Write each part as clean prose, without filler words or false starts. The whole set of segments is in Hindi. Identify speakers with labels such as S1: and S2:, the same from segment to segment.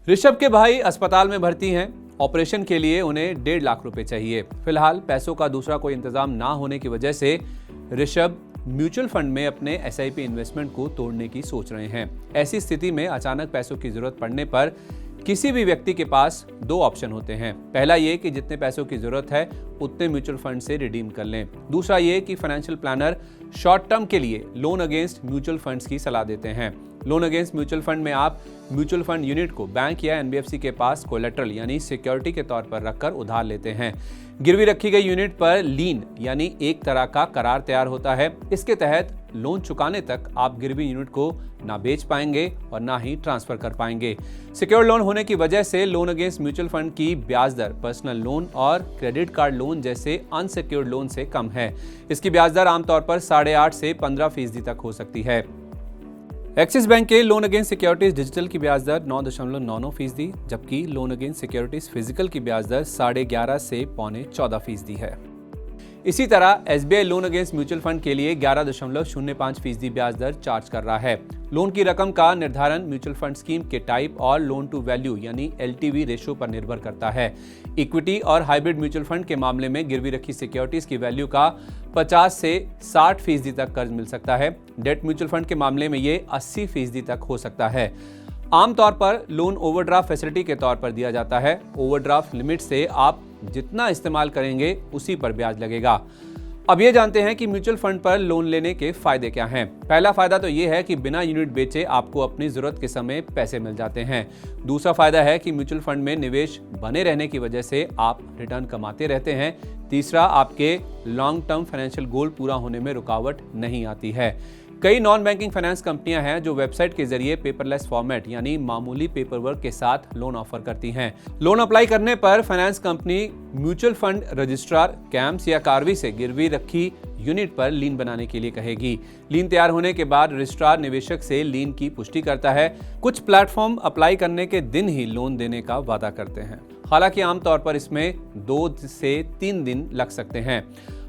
S1: ऋषभ के भाई अस्पताल में भर्ती हैं। ऑपरेशन के लिए उन्हें 1.5 लाख रुपए चाहिए। फिलहाल पैसों का दूसरा कोई इंतजाम ना होने की वजह से ऋषभ म्यूचुअल फंड में अपने SIP इन्वेस्टमेंट को तोड़ने की सोच रहे हैं। ऐसी स्थिति में अचानक पैसों की जरूरत पड़ने पर किसी भी व्यक्ति के पास 2 ऑप्शन होते हैं। पहला ये कि जितने पैसों की जरूरत है उतने म्यूचुअल फंड से रिडीम कर लें। दूसरा ये कि फाइनेंशियल प्लानर शॉर्ट टर्म के लिए लोन अगेंस्ट म्यूचुअल फंड्स की सलाह देते हैं। लोन अगेंस्ट म्यूचुअल फंड में आप म्यूचुअल फंड यूनिट को बैंक या NBFC के पास कोलेटरल यानी सिक्योरिटी के तौर पर रखकर उधार लेते हैं। गिरवी रखी गई यूनिट पर लीन यानी एक तरह का करार तैयार होता है। इसके तहत लोन चुकाने तक आप गिरवी यूनिट को ना बेच पाएंगे और ना ही ट्रांसफर कर पाएंगे। सिक्योर लोन होने की वजह से लोन अगेंस्ट म्यूचुअल फंड की ब्याज दर पर्सनल लोन और क्रेडिट कार्ड लोन जैसे अनसिक्योर्ड लोन से कम है। इसकी ब्याज दर आमतौर पर 8.5 से 15% तक हो सकती है। एक्सिस बैंक के लोन अगेंस्ट सिक्योरिटीज डिजिटल की ब्याज दर 9.99%, जबकि लोन अगेंस्ट सिक्योरिटीज फिजिकल की ब्याज दर 11.5 से 13.25% है। इसी तरह SBI loan against mutual fund के लिए 11.05% ब्याज दर चार्ज कर रहा है। लोन की रकम का निर्धारण म्यूचुअल फंड स्कीम के टाइप और लोन टू वैल्यू यानी LTV रेशो पर निर्भर करता है। इक्विटी और हाइब्रिड म्यूचुअल फंड के मामले में गिरवी रखी सिक्योरिटीज की वैल्यू का 50 से 60% तक कर्ज मिल सकता है। डेट म्यूचुअल फंड के मामले में ये 80% तक हो सकता है। आमतौर पर लोन ओवरड्राफ्ट फैसिलिटी के तौर पर दिया जाता है। ओवरड्राफ्ट लिमिट से आप जितना इस्तेमाल करेंगे उसी पर ब्याज लगेगा। अब ये जानते हैं कि म्यूचुअल फंड पर लोन लेने के फायदे क्या हैं। पहला फायदा तो ये है कि बिना यूनिट बेचे आपको अपनी जरूरत के समय पैसे मिल जाते हैं। दूसरा फायदा है कि म्यूचुअल फंड में निवेश बने रहने की वजह से आप रिटर्न कमाते रहते हैं। तीसरा, आपके लॉन्ग टर्म फाइनेंशियल गोल पूरा होने में रुकावट नहीं आती है। कई नॉन बैंकिंग फाइनेंस कंपनियां हैं जो वेबसाइट के जरिए पेपरलेस फॉर्मेट यानी मामूली पेपर वर्क के साथ लोन ऑफर करती हैं। लोन अप्लाई करने पर finance company mutual fund registrar camps या कार्वी से गिरवी रखी यूनिट पर लीन बनाने के लिए कहेगी। लीन तैयार होने के बाद रजिस्ट्रार निवेशक से लीन की पुष्टि करता है। कुछ प्लेटफॉर्म अप्लाई करने के दिन ही लोन देने का वादा करते हैं। हालांकि आमतौर पर इसमें 2 से 3 दिन लग सकते हैं।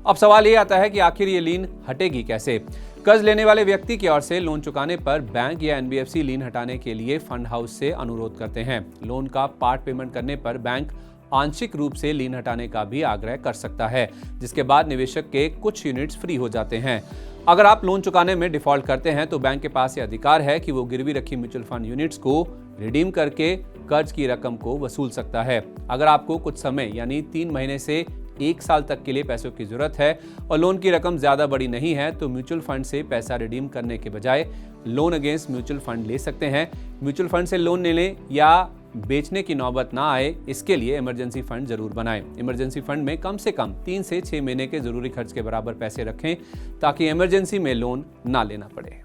S1: अब सवाल ये आता है कि आखिर ये लीन हटेगी कैसे। कर्ज लेने वाले व्यक्ति की ओर से लोन चुकाने पर बैंक या NBFC लीन हटाने के लिए फंड हाउस से अनुरोध करते हैं। लोन का पार्ट पेमेंट करने पर बैंक आंशिक रूप से लीन हटाने का भी आग्रह कर सकता है, जिसके बाद निवेशक के कुछ यूनिट्स फ्री हो जाते हैं। अगर आप लोन चुकाने में डिफॉल्ट करते हैं तो बैंक के पास यह अधिकार है कि वो गिरवी रखी म्यूचुअल फंड यूनिट्स को रिडीम करके कर्ज की रकम को वसूल सकता है। अगर आपको कुछ समय यानी 3 महीने से 1 साल तक के लिए पैसों की जरूरत है और लोन की रकम ज्यादा बड़ी नहीं है तो म्यूचुअल फंड से पैसा रिडीम करने के बजाय लोन अगेंस्ट म्यूचुअल फंड ले सकते हैं। म्यूचुअल फंड से लोन लेने या बेचने की नौबत ना आए, इसके लिए इमरजेंसी फंड जरूर बनाएं। इमरजेंसी फंड में कम से कम 3 से 6 महीने के जरूरी खर्च के बराबर पैसे रखें ताकि इमरजेंसी में लोन ना लेना पड़े।